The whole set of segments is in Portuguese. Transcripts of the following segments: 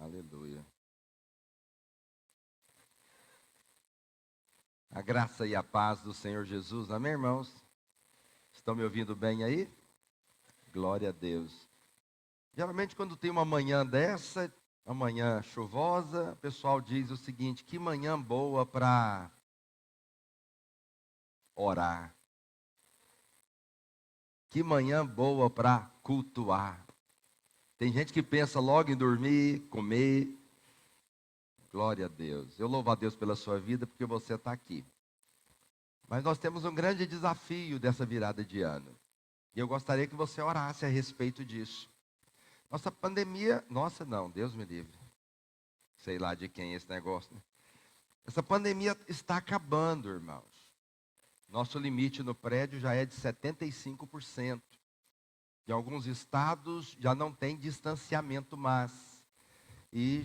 Aleluia. A graça e a paz do Senhor Jesus. Amém, irmãos? Estão me ouvindo bem aí? Glória a Deus. Geralmente, quando tem uma manhã dessa, uma manhã chuvosa, o pessoal diz o seguinte: que manhã boa para orar. Que manhã boa para cultuar. Tem gente que pensa logo em dormir, comer. Glória a Deus. Eu louvo a Deus pela sua vida porque você está aqui. Mas nós temos um grande desafio dessa virada de ano. E eu gostaria que você orasse a respeito disso. Nossa pandemia, nossa não, Deus me livre. Sei lá de quem é esse negócio, né? Essa pandemia está acabando, irmãos. Nosso limite no prédio já é de 75%. Em alguns estados já não tem distanciamento mais. E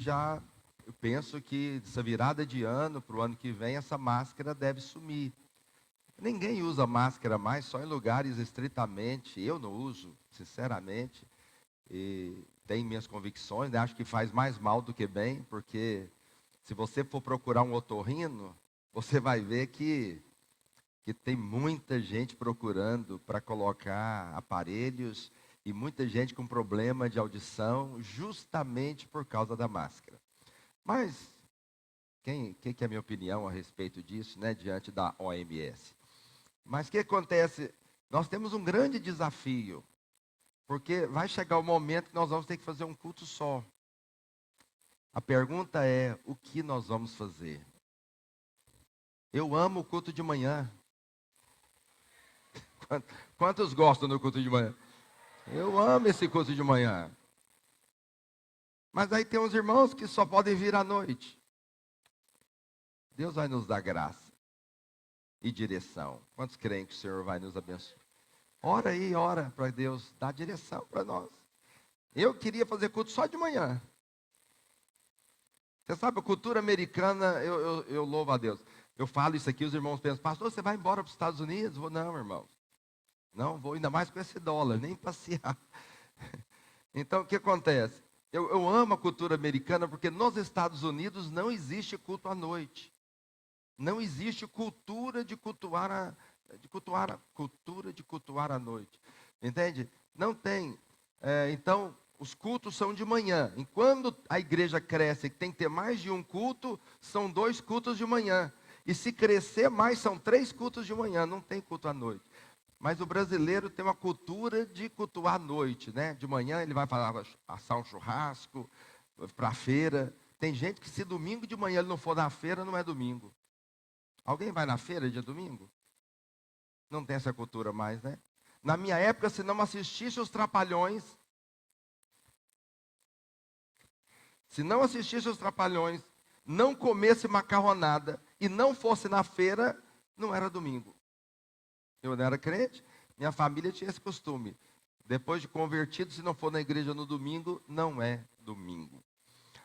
eu penso que essa virada de ano, para o ano que vem, essa máscara deve sumir. Ninguém usa máscara mais, só em lugares estritamente. Eu não uso, sinceramente. E tenho minhas convicções, né? Acho que faz mais mal do que bem, porque se você for procurar um otorrino, você vai ver que tem muita gente procurando para colocar aparelhos e muita gente com problema de audição justamente por causa da máscara. Mas, que é a minha opinião a respeito disso, né, diante da OMS? Mas o que acontece? Nós temos um grande desafio, porque vai chegar o momento que nós vamos ter que fazer um culto só. A pergunta é, o que nós vamos fazer? Eu amo o culto de manhã. Quantos gostam do culto de manhã? Eu amo esse culto de manhã. Mas aí tem uns irmãos que só podem vir à noite. Deus vai nos dar graça e direção. Quantos creem que o Senhor vai nos abençoar? Ora aí, ora para Deus dar direção para nós. Eu queria fazer culto só de manhã. Você sabe, a cultura americana, eu louvo a Deus. Eu falo isso aqui, os irmãos pensam, pastor, você vai embora para os Estados Unidos? Vou, não, irmãos. Não vou, ainda mais com esse dólar, nem passear. Então, o que acontece? Eu amo a cultura americana porque nos Estados Unidos não existe culto à noite. Não existe cultura de cultuar cultura de cultuar à noite. Entende? Não tem. Então, os cultos são de manhã. E quando a igreja cresce, tem que ter mais de um culto, são 2 cultos de manhã. E se crescer mais, são 3 cultos de manhã. Não tem culto à noite. Mas o brasileiro tem uma cultura de cultuar à noite, né? De manhã ele vai assar um churrasco, para a feira. Tem gente que se domingo de manhã ele não for na feira, não é domingo. Alguém vai na feira dia domingo? Não tem essa cultura mais, né? Na minha época, se não assistisse os Trapalhões, não comesse macarronada e não fosse na feira, não era domingo. Eu não era crente, minha família tinha esse costume. Depois de convertido, se não for na igreja no domingo, não é domingo.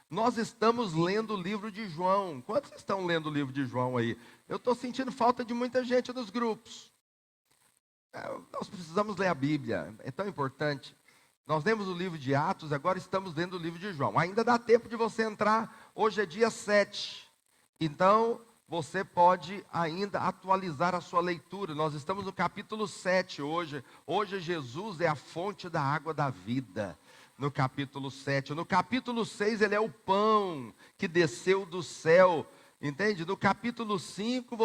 Nós estamos lendo o livro de João. Quantos estão lendo o livro de João aí? Eu estou sentindo falta de muita gente nos grupos. Nós precisamos ler a Bíblia, é tão importante. Nós lemos o livro de Atos, agora estamos lendo o livro de João. Ainda dá tempo de você entrar, hoje é dia 7. Então, você pode ainda atualizar a sua leitura. Nós estamos no capítulo 7 hoje. Hoje Jesus é a fonte da água da vida. No capítulo 7. No capítulo 6 ele é o pão que desceu do céu. Entende? No capítulo 5,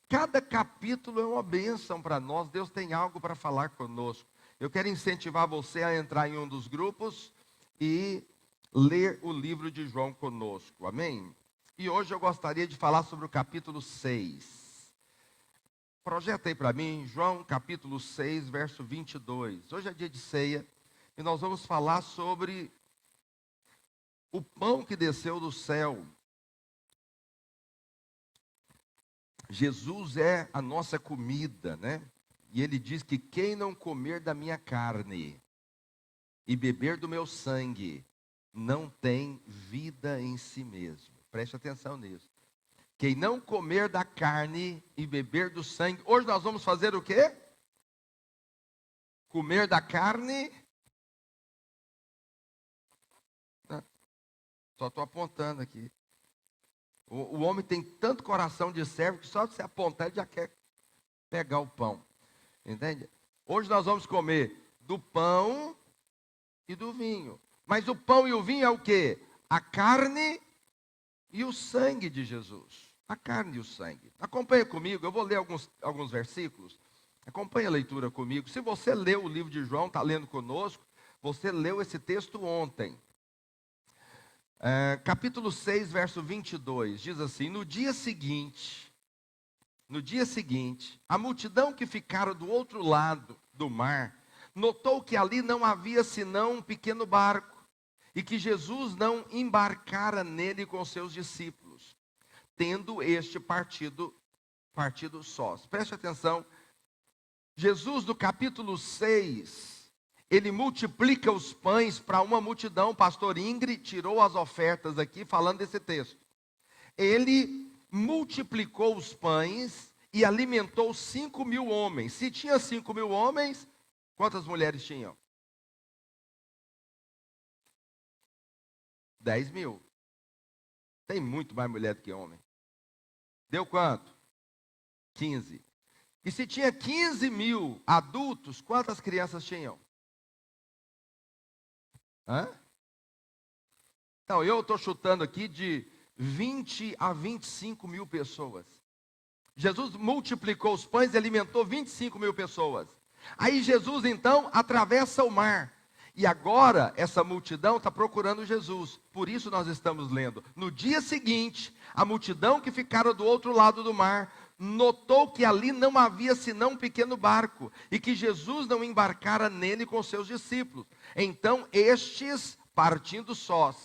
cada capítulo é uma bênção para nós. Deus tem algo para falar conosco. Eu quero incentivar você a entrar em um dos grupos e ler o livro de João conosco. Amém? E hoje eu gostaria de falar sobre o capítulo 6. Projeta aí para mim, João capítulo 6, verso 22. Hoje é dia de ceia e nós vamos falar sobre o pão que desceu do céu. Jesus é a nossa comida, né? E ele diz que quem não comer da minha carne e beber do meu sangue, não tem vida em si mesmo. Preste atenção nisso. Quem não comer da carne e beber do sangue. Hoje nós vamos fazer o quê? Comer da carne. Só estou apontando aqui. O homem tem tanto coração de servo que só de se apontar ele já quer pegar o pão. Entende? Hoje nós vamos comer do pão e do vinho. Mas o pão e o vinho é o quê? A carne e o sangue de Jesus. A carne e o sangue. Acompanha comigo, eu vou ler alguns versículos. Acompanha a leitura comigo. Se você leu o livro de João, está lendo conosco, você leu esse texto ontem. Capítulo 6, verso 22, diz assim: no dia seguinte, a multidão que ficara do outro lado do mar, notou que ali não havia senão um pequeno barco, e que Jesus não embarcara nele com seus discípulos, tendo este partido sós. Preste atenção, Jesus no capítulo 6, ele multiplica os pães para uma multidão. Pastor Ingrid tirou as ofertas aqui falando desse texto. Ele multiplicou os pães e alimentou 5.000 homens. Se tinha 5.000 homens, quantas mulheres tinham? 10.000. Tem muito mais mulher do que homem. Deu quanto? 15. E se tinha 15.000 adultos, quantas crianças tinham? Então, eu estou chutando aqui de 20 a 25.000 pessoas. Jesus multiplicou os pães e alimentou 25.000 pessoas. Aí Jesus então atravessa o mar. E agora essa multidão está procurando Jesus. Por isso nós estamos lendo. No dia seguinte, a multidão que ficara do outro lado do mar notou que ali não havia senão um pequeno barco, e que Jesus não embarcara nele com seus discípulos. Então estes partindo sós.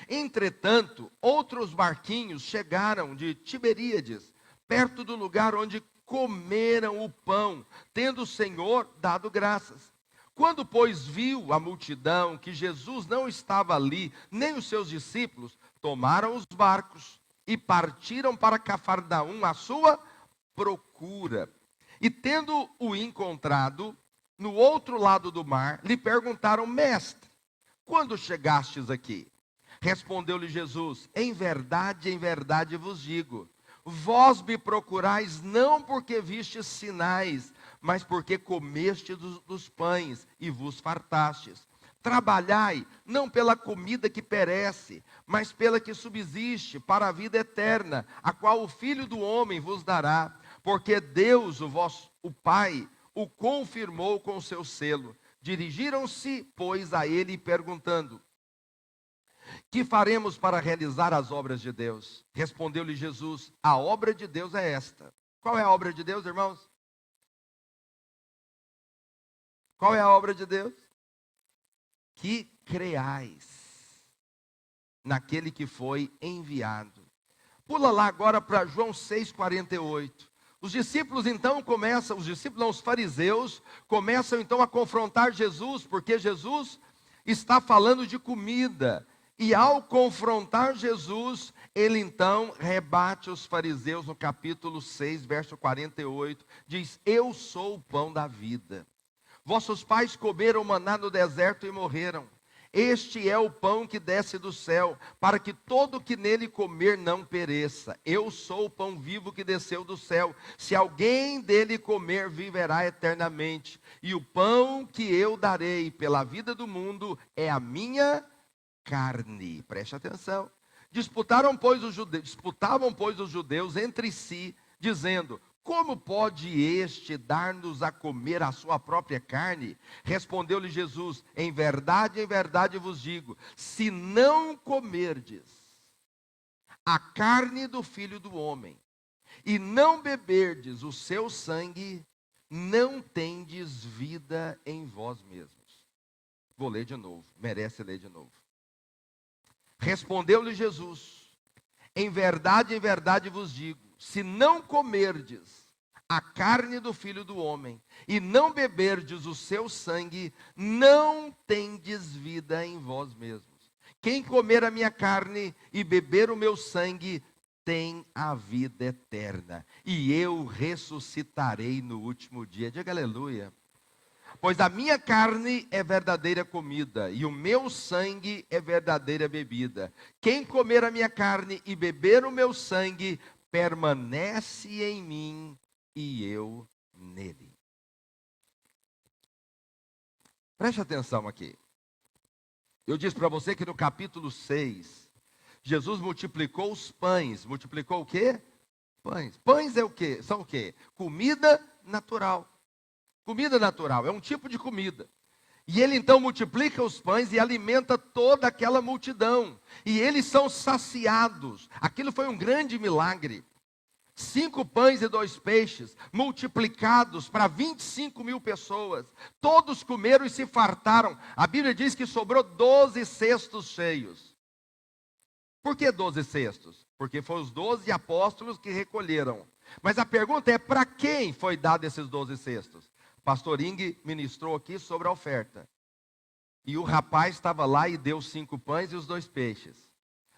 Entretanto, outros barquinhos chegaram de Tiberíades, perto do lugar onde comeram o pão, tendo o Senhor dado graças. Quando, pois, viu a multidão que Jesus não estava ali, nem os seus discípulos, tomaram os barcos e partiram para Cafarnaum à sua procura. E tendo-o encontrado no outro lado do mar, lhe perguntaram: mestre, quando chegastes aqui? Respondeu-lhe Jesus: em verdade vos digo, vós me procurais não porque vistes sinais, mas porque comestes dos pães e vos fartastes. Trabalhai não pela comida que perece, mas pela que subsiste para a vida eterna, a qual o Filho do Homem vos dará, porque Deus, o Pai, o confirmou com o seu selo. Dirigiram-se, pois, a ele perguntando: que faremos para realizar as obras de Deus? Respondeu-lhe Jesus: a obra de Deus é esta. Qual é a obra de Deus, irmãos? Qual é a obra de Deus? Que creais naquele que foi enviado. Pula lá agora para João 6,48. Os discípulos então os fariseus começam então a confrontar Jesus, porque Jesus está falando de comida. E ao confrontar Jesus, ele então rebate os fariseus no capítulo 6, verso 48. Diz: eu sou o pão da vida. Vossos pais comeram maná no deserto e morreram. Este é o pão que desce do céu, para que todo que nele comer não pereça. Eu sou o pão vivo que desceu do céu. Se alguém dele comer, viverá eternamente. E o pão que eu darei pela vida do mundo é a minha carne. Preste atenção. Disputavam, pois, os judeus entre si, dizendo: como pode este dar-nos a comer a sua própria carne? Respondeu-lhe Jesus: em verdade vos digo, se não comerdes a carne do Filho do Homem, e não beberdes o seu sangue, não tendes vida em vós mesmos. Vou ler de novo, merece ler de novo. Respondeu-lhe Jesus: em verdade vos digo, se não comerdes a carne do Filho do Homem, e não beberdes o seu sangue, não tendes vida em vós mesmos. Quem comer a minha carne e beber o meu sangue, tem a vida eterna, e eu ressuscitarei no último dia. Diga aleluia. pois a minha carne é verdadeira comida, e o meu sangue é verdadeira bebida. Quem comer a minha carne e beber o meu sangue, permanece em mim e eu nele. Preste atenção aqui. Eu disse para você que no capítulo 6, Jesus multiplicou os pães. Multiplicou o quê? Pães. Pães é o quê? São o quê? Comida natural. Comida natural, é um tipo de comida. E ele então multiplica os pães e alimenta toda aquela multidão. E eles são saciados. Aquilo foi um grande milagre. 5 pães e 2 peixes, multiplicados para 25.000 pessoas. Todos comeram e se fartaram. A Bíblia diz que sobrou 12 cestos cheios. Por que 12 cestos? Porque foram os 12 apóstolos que recolheram. Mas a pergunta é, para quem foi dado esses 12 cestos? Pastor Ing ministrou aqui sobre a oferta. E o rapaz estava lá e deu 5 pães e os 2 peixes.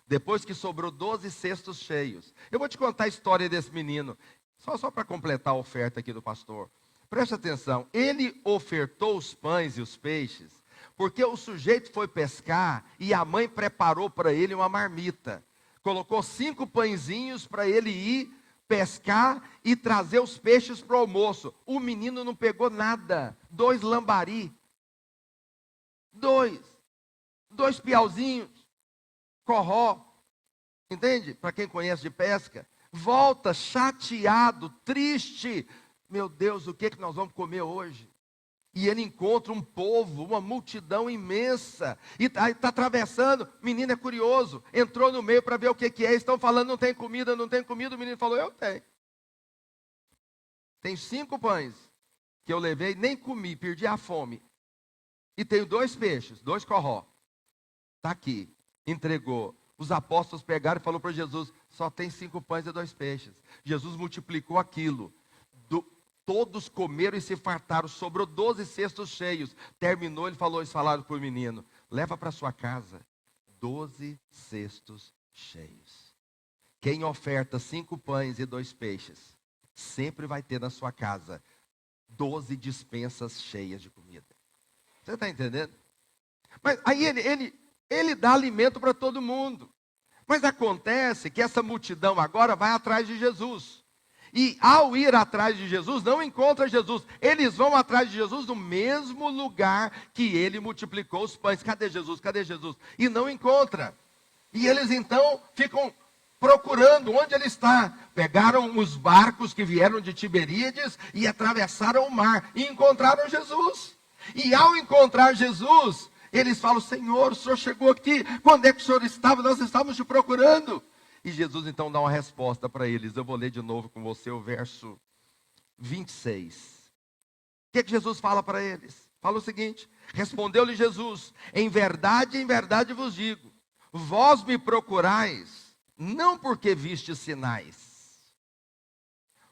Depois que sobrou 12 cestos cheios. Eu vou te contar a história desse menino. Só para completar a oferta aqui do pastor. Preste atenção. Ele ofertou os pães e os peixes. Porque o sujeito foi pescar e a mãe preparou para ele uma marmita. Colocou 5 pãezinhos para ele ir pescar e trazer os peixes para o almoço. O menino não pegou nada. 2 lambari. 2 piauzinhos. Corró. Entende? Para quem conhece de pesca. Volta chateado, triste. Meu Deus, o que nós vamos comer hoje? E ele encontra um povo, uma multidão imensa. E está atravessando. O menino é curioso. Entrou no meio para ver o que é. Estão falando, não tem comida, não tem comida. O menino falou, eu tenho. Tem 5 pães que eu levei, nem comi, perdi a fome. E tenho 2 peixes, 2 corró. Está aqui. Entregou. Os apóstolos pegaram e falaram para Jesus, só tem 5 pães e 2 peixes. Jesus multiplicou aquilo. Todos comeram e se fartaram, sobrou 12 cestos cheios. Terminou, eles falaram para o menino, leva para sua casa 12 cestos cheios. Quem oferta 5 pães e 2 peixes, sempre vai ter na sua casa 12 dispensas cheias de comida. Você está entendendo? Mas aí ele dá alimento para todo mundo. Mas acontece que essa multidão agora vai atrás de Jesus. E ao ir atrás de Jesus, não encontra Jesus. Eles vão atrás de Jesus no mesmo lugar que ele multiplicou os pães. Cadê Jesus? Cadê Jesus? E não encontra. E eles então ficam procurando onde ele está. Pegaram os barcos que vieram de Tiberíades e atravessaram o mar. E encontraram Jesus. E ao encontrar Jesus, eles falam, Senhor, o Senhor chegou aqui. Quando é que o Senhor estava? Nós estávamos te procurando. E Jesus então dá uma resposta para eles. Eu vou ler de novo com você o verso 26. O que Jesus fala para eles? Fala o seguinte, respondeu-lhe Jesus, em verdade vos digo, vós me procurais, não porque vistes sinais.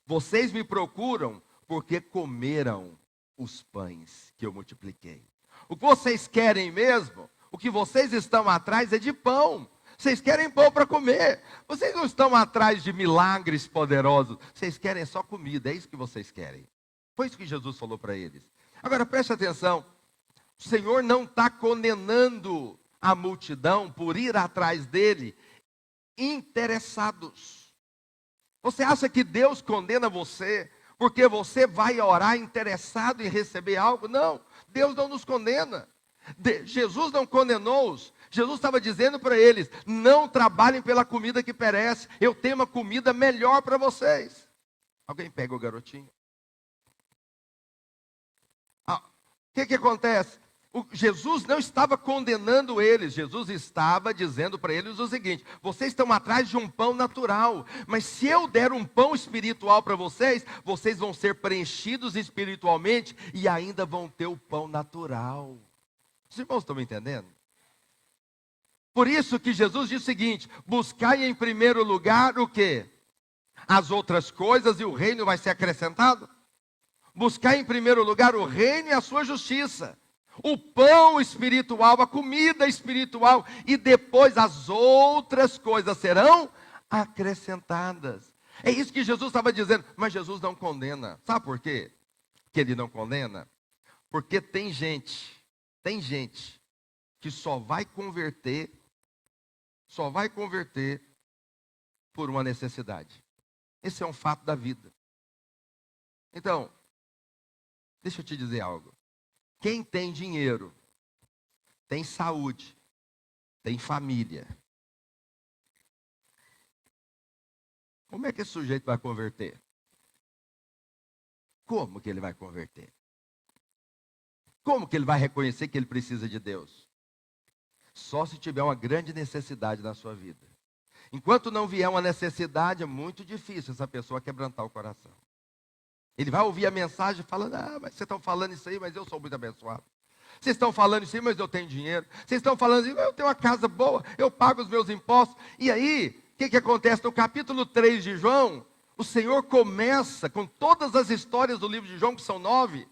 Vocês me procuram porque comeram os pães que eu multipliquei. O que vocês querem mesmo, o que vocês estão atrás é de pão. Vocês querem pão para comer. Vocês não estão atrás de milagres poderosos. Vocês querem só comida. É isso que vocês querem. Foi isso que Jesus falou para eles. Agora preste atenção. O Senhor não está condenando a multidão por ir atrás dele interessados. Você acha que Deus condena você porque você vai orar interessado em receber algo? Não. Deus não nos condena. Jesus não condenou-os. Jesus estava dizendo para eles, não trabalhem pela comida que perece, eu tenho uma comida melhor para vocês. Alguém pega o garotinho? O que acontece? Jesus não estava condenando eles, Jesus estava dizendo para eles o seguinte, vocês estão atrás de um pão natural, mas se eu der um pão espiritual para vocês, vocês vão ser preenchidos espiritualmente e ainda vão ter o pão natural. Os irmãos estão me entendendo? Por isso que Jesus diz o seguinte, buscai em primeiro lugar o quê? As outras coisas e o reino vai ser acrescentado. Buscai em primeiro lugar o reino e a sua justiça. O pão espiritual, a comida espiritual. E depois as outras coisas serão acrescentadas. É isso que Jesus estava dizendo. Mas Jesus não condena. Sabe por quê que ele não condena? Porque tem gente que só vai converter por uma necessidade. Esse é um fato da vida. Então, deixa eu te dizer algo. Quem tem dinheiro, tem saúde, tem família. Como é que esse sujeito vai converter? Como que ele vai converter? Como que ele vai reconhecer que ele precisa de Deus? Só se tiver uma grande necessidade na sua vida. Enquanto não vier uma necessidade, é muito difícil essa pessoa quebrantar o coração. Ele vai ouvir a mensagem falando, mas vocês estão falando isso aí, mas eu sou muito abençoado. Vocês estão falando isso aí, mas eu tenho dinheiro. Vocês estão falando isso, eu tenho uma casa boa, eu pago os meus impostos. E aí, o que acontece? No capítulo 3 de João, o Senhor começa com todas as histórias do livro de João, que são 9,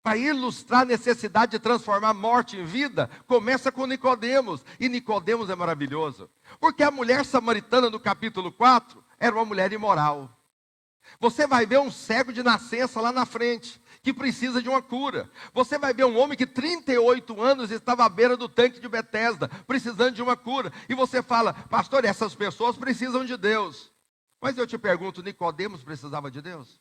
para ilustrar a necessidade de transformar morte em vida. Começa com Nicodemos, e Nicodemos é maravilhoso, porque a mulher samaritana no capítulo 4 era uma mulher imoral. Você vai ver um cego de nascença lá na frente, que precisa de uma cura. Você vai ver um homem que 38 anos estava à beira do tanque de Betesda, precisando de uma cura. E você fala, pastor, essas pessoas precisam de Deus. Mas eu te pergunto, Nicodemos precisava de Deus?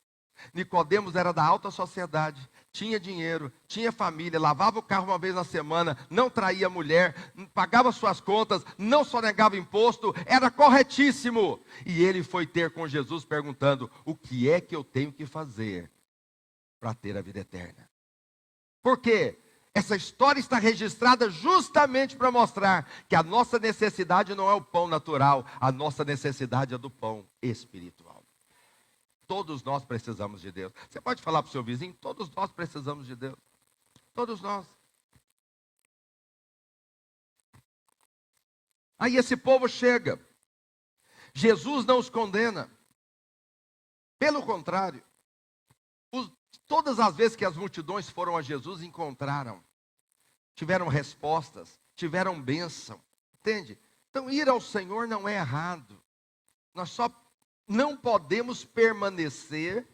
Nicodemos era da alta sociedade, tinha dinheiro, tinha família, lavava o carro uma vez na semana, não traía mulher, pagava suas contas, não sonegava imposto, era corretíssimo. E ele foi ter com Jesus perguntando, o que é que eu tenho que fazer para ter a vida eterna? Por quê? Essa história está registrada justamente para mostrar que a nossa necessidade não é o pão natural, a nossa necessidade é do pão espiritual. Todos nós precisamos de Deus. Você pode falar para o seu vizinho, todos nós precisamos de Deus. Todos nós. Aí esse povo chega. Jesus não os condena. Pelo contrário, todas as vezes que as multidões foram a Jesus, encontraram, tiveram respostas, tiveram bênção. Entende? Então ir ao Senhor não é errado. Nós só não podemos permanecer,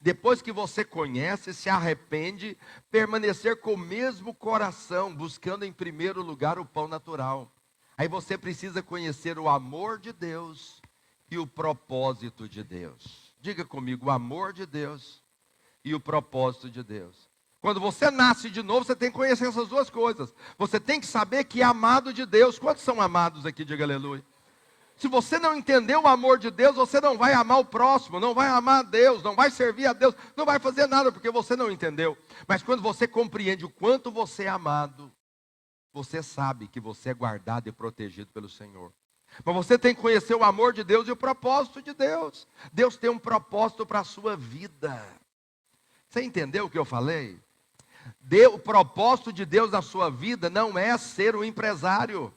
depois que você conhece, se arrepende, permanecer com o mesmo coração, buscando em primeiro lugar o pão natural. Aí você precisa conhecer o amor de Deus e o propósito de Deus. Diga comigo, o amor de Deus e o propósito de Deus. Quando você nasce de novo, você tem que conhecer essas duas coisas. Você tem que saber que é amado de Deus. Quantos são amados aqui? Diga aleluia. Se você não entender o amor de Deus, você não vai amar o próximo, não vai amar a Deus, não vai servir a Deus, não vai fazer nada, porque você não entendeu. Mas quando você compreende o quanto você é amado, você sabe que você é guardado e protegido pelo Senhor. Mas você tem que conhecer o amor de Deus e o propósito de Deus. Deus tem um propósito para a sua vida. Você entendeu o que eu falei? O propósito de Deus na sua vida não é ser um empresário.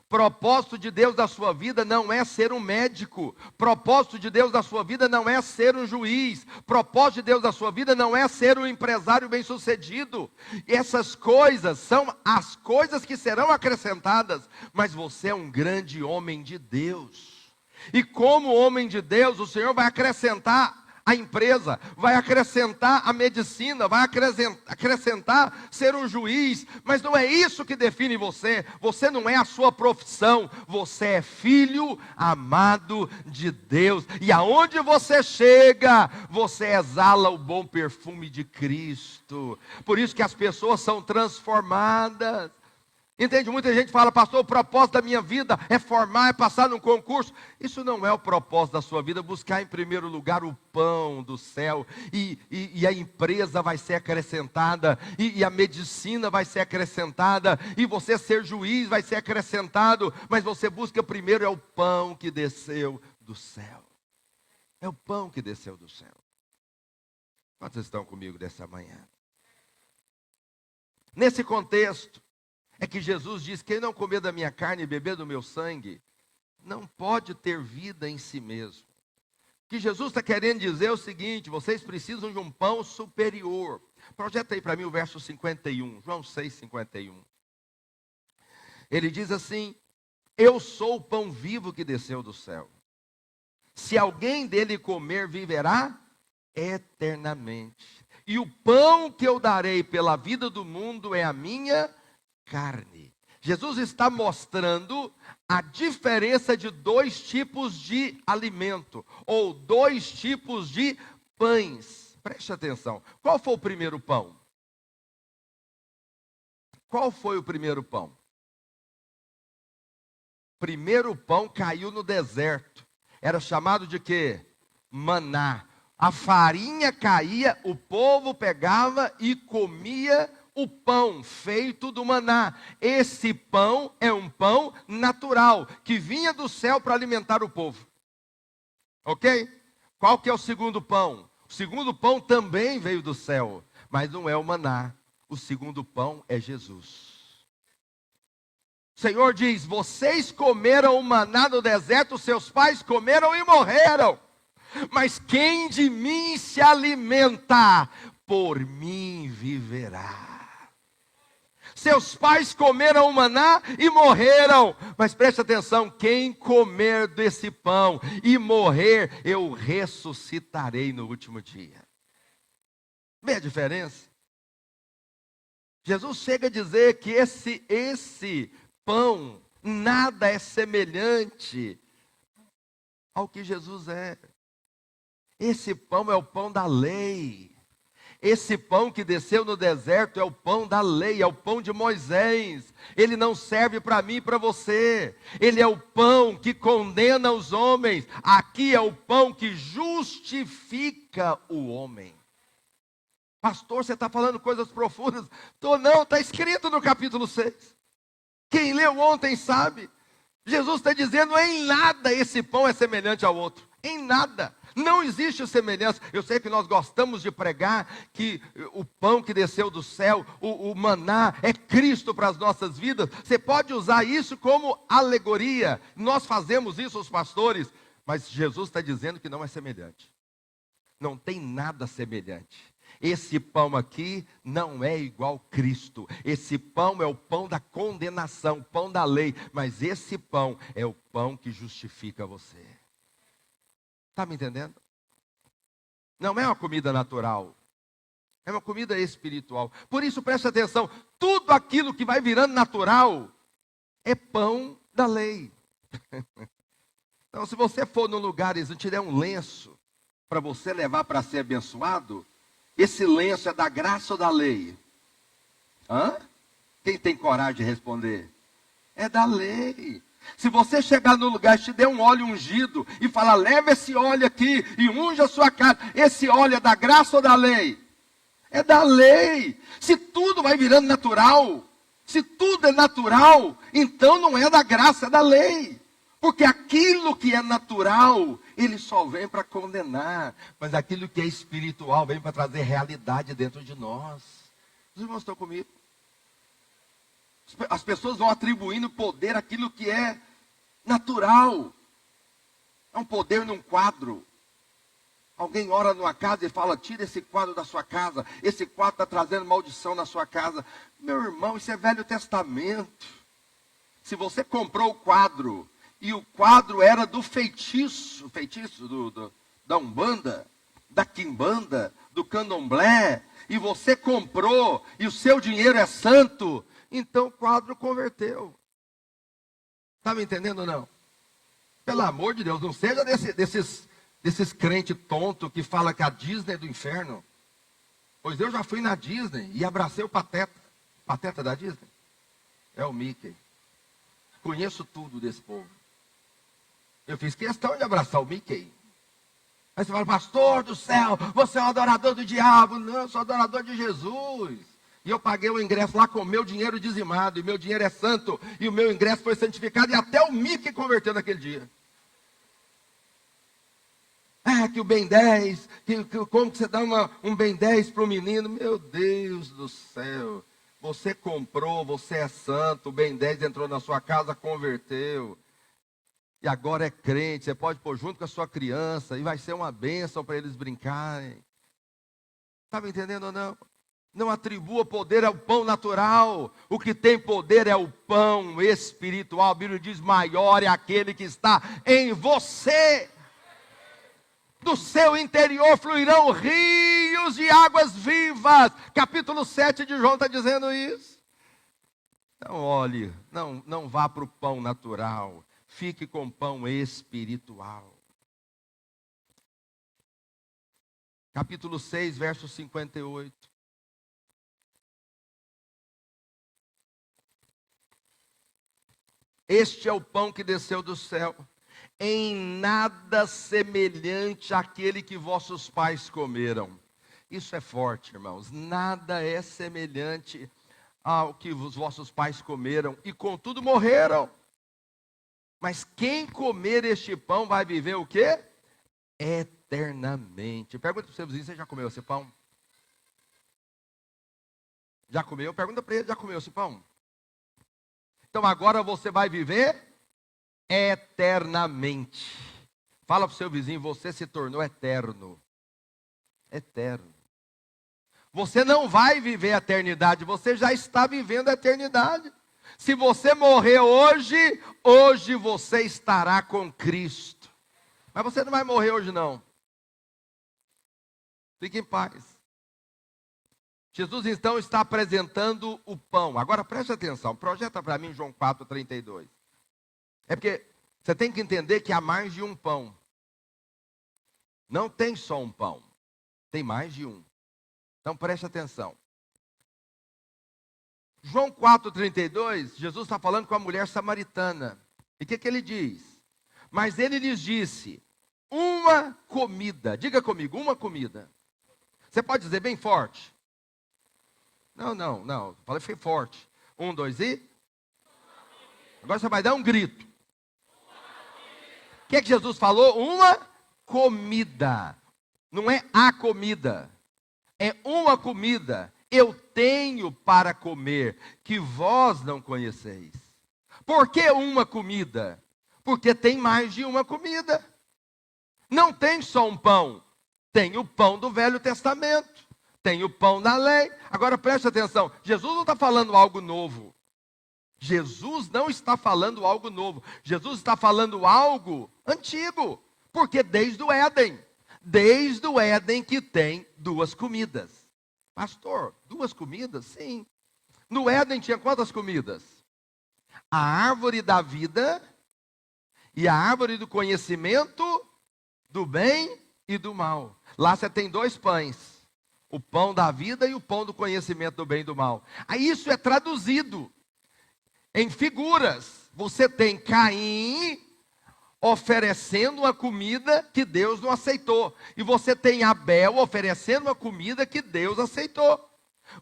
Propósito de Deus da sua vida não é ser um médico. Propósito de Deus da sua vida não é ser um juiz. Propósito de Deus da sua vida não é ser um empresário bem-sucedido. Essas coisas são as coisas que serão acrescentadas. Mas você é um grande homem de Deus. E como homem de Deus, o Senhor vai acrescentar a empresa, vai acrescentar a medicina, vai acrescentar ser um juiz, mas não é isso que define você. Você não é a sua profissão, você é filho amado de Deus, e aonde você chega, você exala o bom perfume de Cristo. Por isso que as pessoas são transformadas. Entende? Muita gente fala, pastor, o propósito da minha vida é formar, é passar num concurso. Isso não é o propósito da sua vida. Buscar em primeiro lugar o pão do céu, e a empresa vai ser acrescentada, e a medicina vai ser acrescentada, e você ser juiz vai ser acrescentado, mas você busca primeiro é o pão que desceu do céu. É o pão que desceu do céu. Quantos estão comigo dessa manhã? Nesse contexto, é que Jesus diz, quem não comer da minha carne e beber do meu sangue, não pode ter vida em si mesmo. O que Jesus está querendo dizer é o seguinte, vocês precisam de um pão superior. Projeta aí para mim o verso 51, João 6, 51. Ele diz assim, eu sou o pão vivo que desceu do céu. Se alguém dele comer, viverá eternamente. e o pão que eu darei pela vida do mundo é a minha carne. Jesus está mostrando a diferença de dois tipos de alimento, ou dois tipos de pães. Preste atenção. Qual foi o primeiro pão? Qual foi o primeiro pão? O primeiro pão caiu no deserto. Era chamado de quê? Maná. A farinha caía, o povo pegava e comia o pão feito do maná. Esse pão é um pão natural, que vinha do céu para alimentar o povo. Ok? Qual que é o segundo pão? O segundo pão também veio do céu, mas não é o maná. O segundo pão é Jesus. O Senhor diz: vocês comeram o maná no deserto, seus pais comeram e morreram. Mas quem de mim se alimenta, por mim viverá. Seus pais comeram o maná e morreram. Mas preste atenção, quem comer desse pão e morrer, eu ressuscitarei no último dia. Vê a diferença? Jesus chega a dizer que esse pão, nada é semelhante ao que Jesus é. Esse pão é o pão da lei. Esse pão que desceu no deserto é o pão da lei, é o pão de Moisés. Ele não serve para mim e para você. Ele é o pão que condena os homens. Aqui é o pão que justifica o homem. Pastor, você está falando coisas profundas? Não, está escrito no capítulo 6. Quem leu ontem sabe. Jesus está dizendo: em nada esse pão é semelhante ao outro. Em nada. Não existe semelhança. Eu sei que nós gostamos de pregar que o pão que desceu do céu, o maná, é Cristo para as nossas vidas. Você pode usar isso como alegoria. Nós fazemos isso, os pastores. Mas Jesus está dizendo que não é semelhante. Não tem nada semelhante. Esse pão aqui não é igual a Cristo. Esse pão é o pão da condenação, pão da lei. Mas esse pão é o pão que justifica você. Está me entendendo? Não é uma comida natural. É uma comida espiritual. Por isso, preste atenção. Tudo aquilo que vai virando natural é pão da lei. Então, se você for num lugar e eles te der um lenço para você levar para ser abençoado, esse lenço é da graça ou da lei? Hã? Quem tem coragem de responder? É da lei. Se você chegar no lugar e te der um óleo ungido e falar: leva esse óleo aqui e unja a sua casa, esse óleo é da graça ou da lei? É da lei. Se tudo vai virando natural, se tudo é natural, então não é da graça, é da lei. Porque aquilo que é natural, ele só vem para condenar. Mas aquilo que é espiritual vem para trazer realidade dentro de nós. Os irmãos estão comigo? As pessoas vão atribuindo poder àquilo que é natural. É um poder num quadro. Alguém ora numa casa e fala: tira esse quadro da sua casa. Esse quadro está trazendo maldição na sua casa. Meu irmão, isso é Velho Testamento. Se você comprou o quadro e o quadro era do feitiço da Umbanda, da Quimbanda, do Candomblé, e você comprou e o seu dinheiro é santo, então o quadro converteu. Está me entendendo ou não? Pelo amor de Deus, não seja desses crentes tontos que falam que a Disney é do inferno. Pois eu já fui na Disney e abracei o Pateta. Pateta da Disney? É o Mickey. Conheço tudo desse povo. Eu fiz questão de abraçar o Mickey. Aí você fala: pastor do céu, você é um adorador do diabo. Não, eu sou adorador de Jesus. E eu paguei o ingresso lá com o meu dinheiro dizimado. E meu dinheiro é santo. E o meu ingresso foi santificado. E até o Mickey converteu naquele dia. Que o Ben 10. Como que você dá um Ben 10 para o menino? Meu Deus do céu. Você comprou, você é santo. O Ben 10 entrou na sua casa, converteu. E agora é crente. Você pode pôr junto com a sua criança. E vai ser uma bênção para eles brincarem. Está me entendendo ou não? Não atribua poder ao pão natural. O que tem poder é o pão espiritual. A Bíblia diz: maior é aquele que está em você. Do seu interior fluirão rios de águas vivas. Capítulo 7 de João está dizendo isso. Então olhe, não vá para o pão natural, fique com o pão espiritual. Capítulo 6, verso 58. Este é o pão que desceu do céu, em nada semelhante àquele que vossos pais comeram. Isso é forte, irmãos. Nada é semelhante ao que os vossos pais comeram, e contudo morreram. Mas quem comer este pão vai viver o quê? Eternamente. Pergunta para o seu vizinho, você já comeu esse pão? Já comeu? Pergunta para ele, já comeu esse pão? Então agora você vai viver eternamente. Fala para o seu vizinho, você se tornou eterno. Eterno. Você não vai viver a eternidade, você já está vivendo a eternidade. Se você morrer hoje, hoje você estará com Cristo. Mas você não vai morrer hoje não. Fique em paz. Jesus então está apresentando o pão. Agora preste atenção, projeta para mim João 4,32. É porque você tem que entender que há mais de um pão. Não tem só um pão, tem mais de um. Então preste atenção. João 4,32, Jesus está falando com a mulher samaritana. E o que ele diz? Mas ele lhes disse, uma comida. Diga comigo, uma comida. Você pode dizer bem forte? Não. Falei foi forte. 1, 2 e... Agora você vai dar um grito. O que Jesus falou? Uma comida. Não é a comida. É uma comida. Eu tenho para comer, que vós não conheceis. Por que uma comida? Porque tem mais de uma comida. Não tem só um pão. Tem o pão do Velho Testamento. Tem o pão da lei. Agora preste atenção. Jesus não está falando algo novo. Jesus não está falando algo novo. Jesus está falando algo antigo. Porque desde o Éden que tem duas comidas. Pastor, duas comidas? Sim. No Éden tinha quantas comidas? A árvore da vida e a árvore do conhecimento do bem e do mal. Lá você tem dois pães. O pão da vida e o pão do conhecimento do bem e do mal. Aí isso é traduzido em figuras. Você tem Caim oferecendo uma comida que Deus não aceitou. E você tem Abel oferecendo uma comida que Deus aceitou.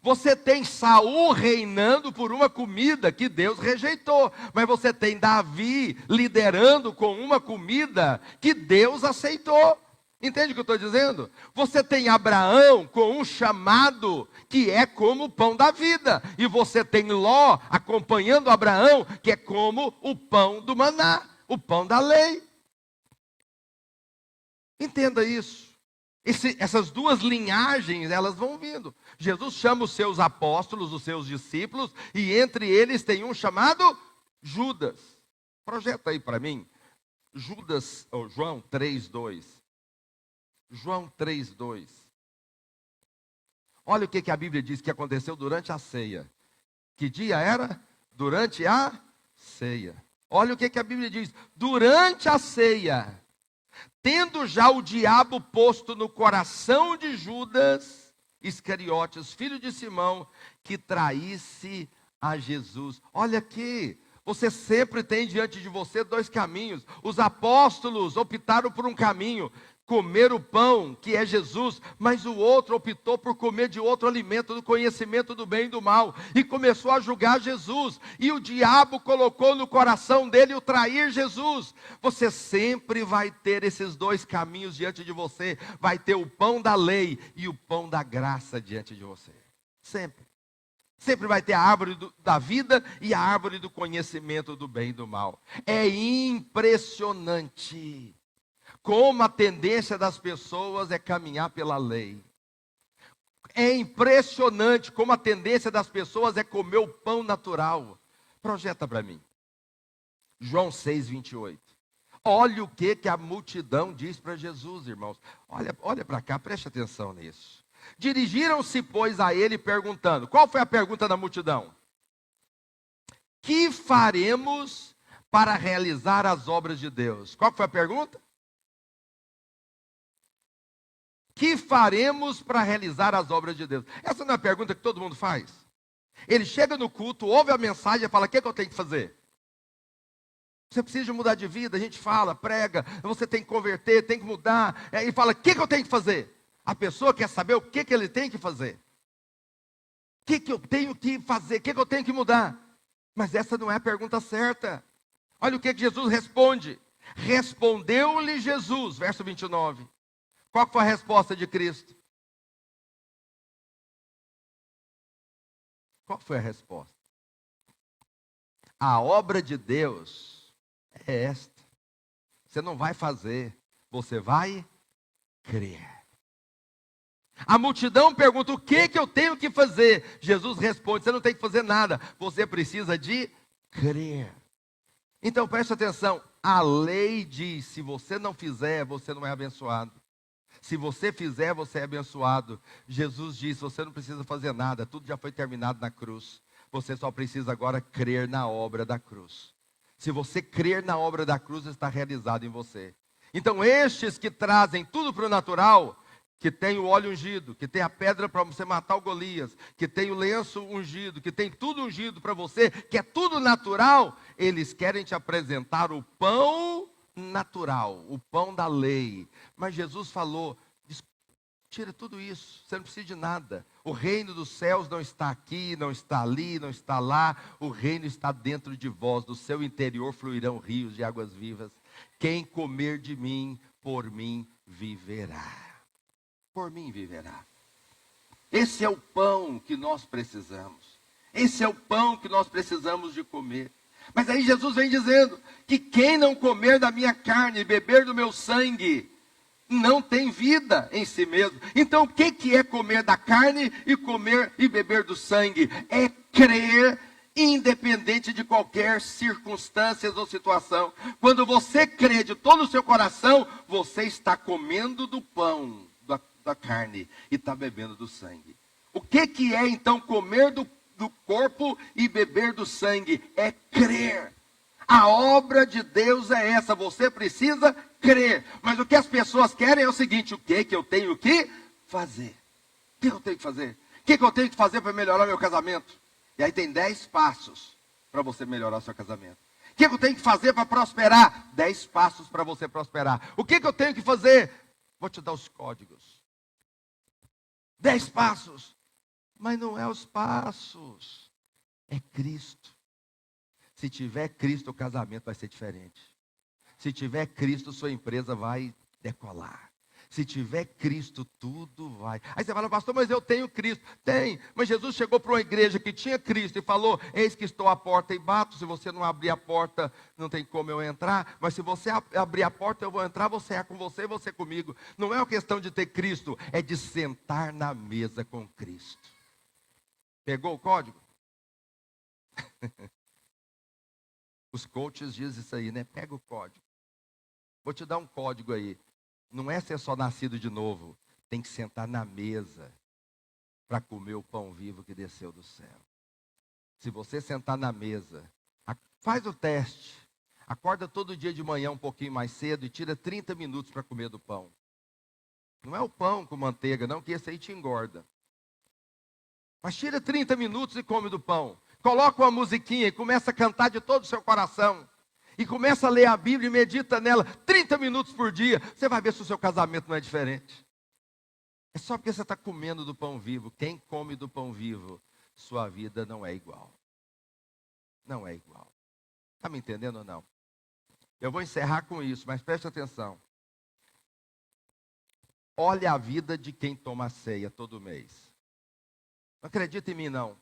Você tem Saul reinando por uma comida que Deus rejeitou. Mas você tem Davi liderando com uma comida que Deus aceitou. Entende o que eu estou dizendo? Você tem Abraão com um chamado que é como o pão da vida. E você tem Ló acompanhando Abraão, que é como o pão do maná, o pão da lei. Entenda isso. Essas duas linhagens, elas vão vindo. Jesus chama os seus apóstolos, os seus discípulos, e entre eles tem um chamado Judas. Projeta aí para mim, Judas, ou João 3,2. João 3,2. Olha o que a Bíblia diz que aconteceu durante a ceia. Que dia era? Durante a ceia. Olha o que a Bíblia diz. Durante a ceia, tendo já o diabo posto no coração de Judas Iscariotes, filho de Simão, que traísse a Jesus. Olha aqui, você sempre tem diante de você dois caminhos. Os apóstolos optaram por um caminho, comer o pão, que é Jesus, mas o outro optou por comer de outro alimento, do conhecimento do bem e do mal, e começou a julgar Jesus, e o diabo colocou no coração dele o trair Jesus. Você sempre vai ter esses dois caminhos diante de você, vai ter o pão da lei e o pão da graça diante de você, sempre. Sempre vai ter a árvore da vida e a árvore do conhecimento do bem e do mal. É impressionante como a tendência das pessoas é caminhar pela lei. É impressionante como a tendência das pessoas é comer o pão natural. Projeta para mim. João 6,28. Olha o que a multidão diz para Jesus, irmãos. Olha para cá, preste atenção nisso. Dirigiram-se, pois, a ele perguntando. Qual foi a pergunta da multidão? Que faremos para realizar as obras de Deus? Qual foi a pergunta? Que faremos para realizar as obras de Deus? Essa não é a pergunta que todo mundo faz? Ele chega no culto, ouve a mensagem e fala, o que eu tenho que fazer? Você precisa mudar de vida, a gente fala, prega, você tem que converter, tem que mudar. E fala, o que eu tenho que fazer? A pessoa quer saber o que ele tem que fazer. O que eu tenho que fazer? O que eu tenho que mudar? Mas essa não é a pergunta certa. Olha o que Jesus responde. Respondeu-lhe Jesus, verso 29. Qual foi a resposta de Cristo? Qual foi a resposta? A obra de Deus é esta. Você não vai fazer, você vai crer. A multidão pergunta, o que eu tenho que fazer? Jesus responde, você não tem que fazer nada, você precisa de crer. Então preste atenção, a lei diz, se você não fizer, você não é abençoado. Se você fizer, você é abençoado. Jesus disse, você não precisa fazer nada, tudo já foi terminado na cruz. Você só precisa agora crer na obra da cruz. Se você crer na obra da cruz, está realizado em você. Então estes que trazem tudo para o natural, que tem o óleo ungido, que tem a pedra para você matar o Golias, que tem o lenço ungido, que tem tudo ungido para você, que é tudo natural, eles querem te apresentar o pão natural, o pão da lei. Mas Jesus falou, tira tudo isso, você não precisa de nada. O reino dos céus não está aqui, não está ali, não está lá. O reino está dentro de vós, do seu interior fluirão rios de águas vivas. Quem comer de mim, por mim viverá. Por mim viverá. Esse é o pão que nós precisamos. Esse é o pão que nós precisamos de comer. Mas aí Jesus vem dizendo que quem não comer da minha carne e beber do meu sangue, não tem vida em si mesmo. Então o que é comer da carne e comer e beber do sangue? É crer independente de qualquer circunstância ou situação. Quando você crê de todo o seu coração, você está comendo do pão da carne e está bebendo do sangue. O que é então comer do corpo e beber do sangue? É crer. A obra de Deus é essa, você precisa crer. Mas o que as pessoas querem é o seguinte, o que eu tenho que fazer? O que eu tenho que fazer? O que eu tenho que fazer para melhorar meu casamento? E aí tem 10 passos para você melhorar seu casamento. O que eu tenho que fazer para prosperar? 10 passos para você prosperar. O que eu tenho que fazer? Vou te dar os códigos. 10 passos. Mas não é os passos. É Cristo. Se tiver Cristo, o casamento vai ser diferente. Se tiver Cristo, sua empresa vai decolar. Se tiver Cristo, tudo vai. Aí você fala, pastor, mas eu tenho Cristo. Tem, mas Jesus chegou para uma igreja que tinha Cristo e falou, eis que estou à porta e bato. Se você não abrir a porta, não tem como eu entrar. Mas se você abrir a porta, eu vou entrar, você é com você comigo. Não é uma questão de ter Cristo, é de sentar na mesa com Cristo. Pegou o código? Os coaches dizem isso aí, né? Pega o código. Vou te dar um código aí. Não é ser só nascido de novo. Tem que sentar na mesa para comer o pão vivo que desceu do céu. Se você sentar na mesa, faz o teste. Acorda todo dia de manhã um pouquinho mais cedo e tira 30 minutos para comer do pão. Não é o pão com manteiga, não, que esse aí te engorda. Mas tira 30 minutos e come do pão. Coloca uma musiquinha e começa a cantar de todo o seu coração. E começa a ler a Bíblia e medita nela 30 minutos por dia. Você vai ver se o seu casamento não é diferente. É só porque você está comendo do pão vivo. Quem come do pão vivo, sua vida não é igual. Não é igual. Está me entendendo ou não? Eu vou encerrar com isso, mas preste atenção. Olha a vida de quem toma ceia todo mês. Não acredita em mim, não.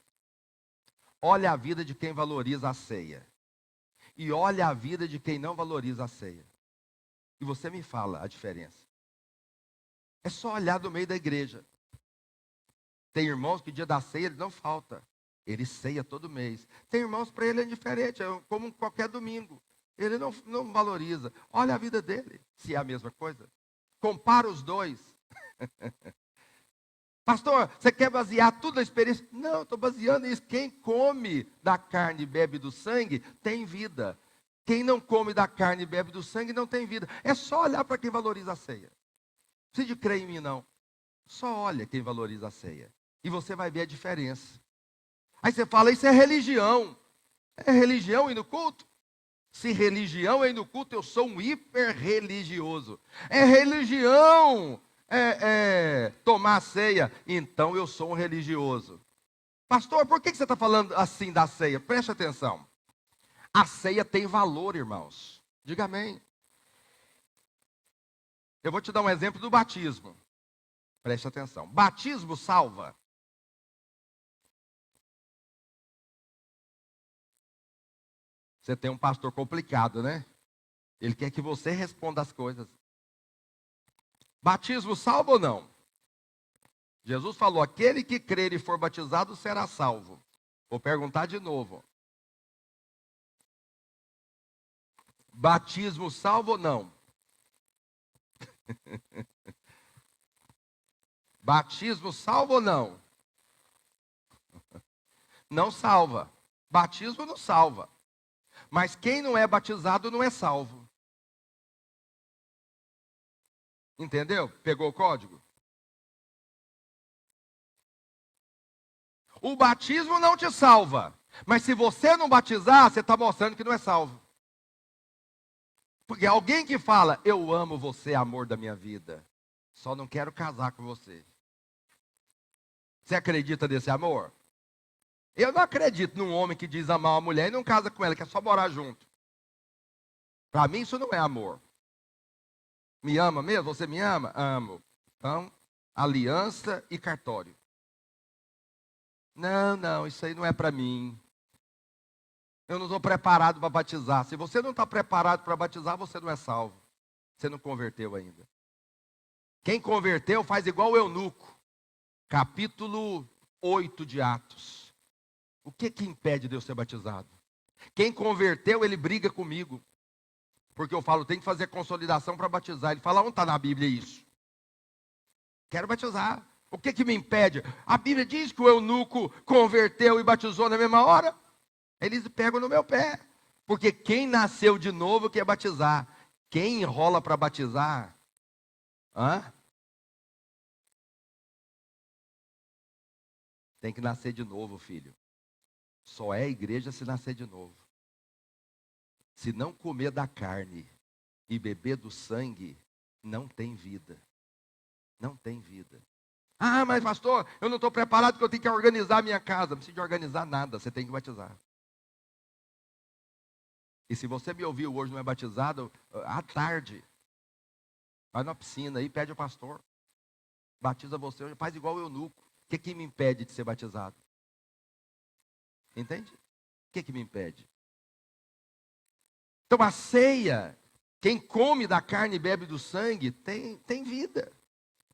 Olha a vida de quem valoriza a ceia. E olha a vida de quem não valoriza a ceia. E você me fala a diferença. É só olhar do meio da igreja. Tem irmãos que dia da ceia ele não falta. Ele ceia todo mês. Tem irmãos para ele é diferente, é como qualquer domingo. Ele não valoriza. Olha a vida dele, se é a mesma coisa. Compara os dois. Pastor, você quer basear tudo na experiência? Não, estou baseando isso. Quem come da carne e bebe do sangue, tem vida. Quem não come da carne e bebe do sangue, não tem vida. É só olhar para quem valoriza a ceia. Não precisa de crer em mim, não. Só olha quem valoriza a ceia. E você vai ver a diferença. Aí você fala, isso é religião. É religião ir no culto? Se religião é ir no culto, eu sou um hiper religioso. É religião tomar a ceia, então eu sou um religioso. Pastor, por que você está falando assim da ceia? Preste atenção. A ceia tem valor, irmãos. Diga amém. Eu vou te dar um exemplo do batismo. Preste atenção. Batismo salva. Você tem um pastor complicado, né? Ele quer que você responda as coisas. Batismo salva ou não? Jesus falou, aquele que crer e for batizado será salvo. Vou perguntar de novo. Batismo salva ou não? Batismo salva ou não? Não salva. Batismo não salva. Mas quem não é batizado não é salvo. Entendeu? Pegou o código? O batismo não te salva. Mas se você não batizar, você está mostrando que não é salvo. Porque alguém que fala, eu amo você, amor da minha vida, só não quero casar com você. Você acredita nesse amor? Eu não acredito num homem que diz amar uma mulher e não casa com ela, que é só morar junto. Para mim isso não é amor. Me ama mesmo? Você me ama? Amo. Então, aliança e cartório. Não, isso aí não é para mim. Eu não estou preparado para batizar. Se você não está preparado para batizar, você não é salvo. Você não converteu ainda. Quem converteu faz igual o eunuco. Capítulo 8 de Atos. O que impede de eu ser batizado? Quem converteu, ele briga comigo. Porque eu falo, tem que fazer consolidação para batizar. Ele fala, onde está na Bíblia isso? Quero batizar. O que me impede? A Bíblia diz que o eunuco converteu e batizou na mesma hora. Eles pegam no meu pé. Porque quem nasceu de novo quer batizar. Quem enrola para batizar? Tem que nascer de novo, filho. Só é igreja se nascer de novo. Se não comer da carne e beber do sangue, não tem vida. Não tem vida. Ah, mas pastor, eu não estou preparado porque eu tenho que organizar a minha casa. Não precisa de organizar nada, você tem que batizar. E se você me ouviu hoje não é batizado, à tarde, vai na piscina aí, pede ao pastor. Batiza você, faz igual o eunuco. O que me impede de ser batizado? Entende? O que me impede? Então a ceia, quem come da carne e bebe do sangue, tem vida.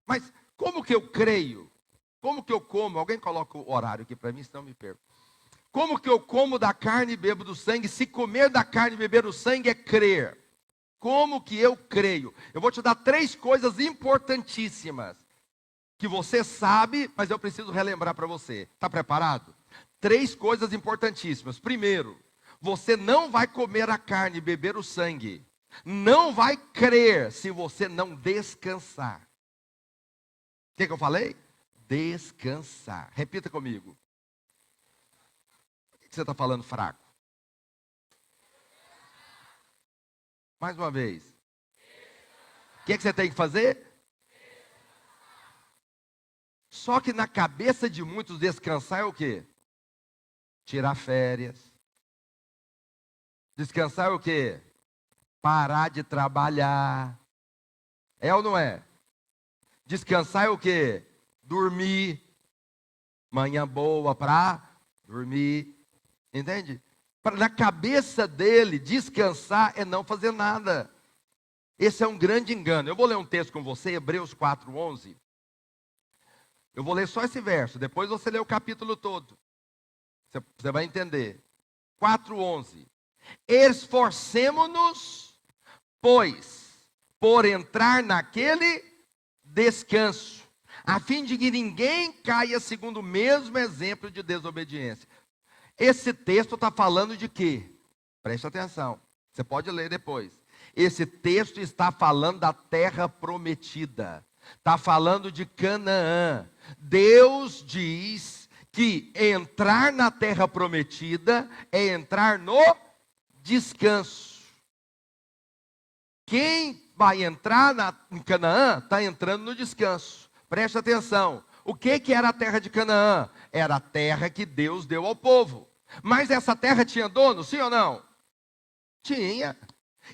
Mas como que eu creio? Como que eu como? Alguém coloca o horário aqui para mim, senão eu me perco. Como que eu como da carne e bebo do sangue? Se comer da carne e beber do sangue é crer. Como que eu creio? Eu vou te dar 3 coisas importantíssimas. Que você sabe, mas eu preciso relembrar para você. Está preparado? 3 coisas importantíssimas. Primeiro, você não vai comer a carne e beber o sangue. Não vai crer se você não descansar. O que eu falei? Descansar. Repita comigo. Por que você está falando fraco? Mais uma vez. O que você tem que fazer? Só que na cabeça de muitos descansar é o quê? Tirar férias. Descansar é o quê? Parar de trabalhar. É ou não é? Descansar é o quê? Dormir. Manhã boa para dormir. Entende? Na cabeça dele, descansar é não fazer nada. Esse é um grande engano. Eu vou ler um texto com você, Hebreus 4:11. Eu vou ler só esse verso, depois você lê o capítulo todo. Você vai entender. 4:11. Esforcemo-nos, pois, por entrar naquele descanso, a fim de que ninguém caia segundo o mesmo exemplo de desobediência. Esse texto está falando de quê? Preste atenção, você pode ler depois. Esse texto está falando da terra prometida, está falando de Canaã. Deus diz que entrar na terra prometida é entrar no descanso. Quem vai entrar em Canaã está entrando no descanso. Preste atenção. O que era a terra de Canaã? Era a terra que Deus deu ao povo. Mas essa terra tinha dono, sim ou não? Tinha.